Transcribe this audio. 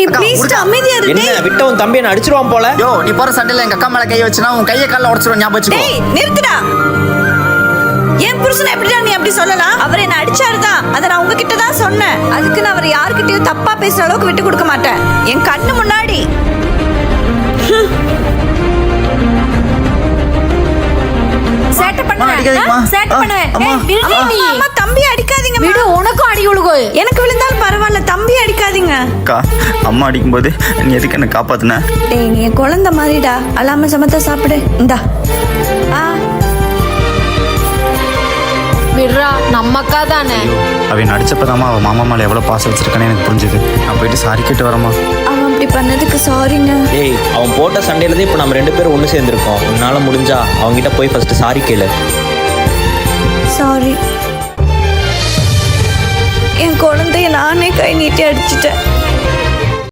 என்ன விட்ட உன் தம்பி என்ன அடிச்சிருவான் போல. யோ நீ போற சண்டையில எங்க அக்கா மேல கைய வச்சுனா உன் கையை கால்ல உடைச்சிரும், ஞாபகம் வச்சுக்கோ. டேய் நிறுத்துடா. என் புருஷனை எப்படிடா நீ அப்படி சொல்லலாம்? அவர் என்ன அடிச்சாருதான், அதை நான் உங்ககிட்ட தான் சொன்னேன். அதுக்கு நான் அவர் யார்கிட்டயும் தப்பா பேசுற அளவுக்கு விட்டு கொடுக்க மாட்டேன், என் கண்ணு முன்னாடி. சேட்டை பண்ணுவேன். தம்பி அடிக்காதீங்க. விடு, உனக்கும் அடி விழுகோ. எனக்கு விழுந்தாலும் பரவாயில்ல, தம்பி அடிக்காதீங்க. அக்கா அம்மா அடிக்கும்போது நீ எதுக்கு என்ன காப்பாத்துன? டேய் நீ என் குழந்தை மாதிரிடா, அல்லாம சமத்தா சாப்பிடு. இந்தா. விடுறா, நம்ம அக்கா தானே. அவன் அடிச்சப்பதாமா அவன் மாமா மேல எவ்வளவு பாசம் வச்சிருக்கானு எனக்கு புரிஞ்சுது. நான் போயிட்டு சாரி கேட்டு வரமா. அவன் அப்படி பண்ணதுக்கு சாரிங்க. ஏய் அவன் போட்ட சண்டையில தான் இப்போ நம்ம 2 பேரும் ஒன்று சேர்ந்துருக்கோம். உன்னால முடிஞ்சா அவங்ககிட்ட போய் ஃபர்ஸ்ட் சாரி கேளு. சாரி. என் குழந்தைய நானே கை நீட்டி அடிச்சிட்டேன்.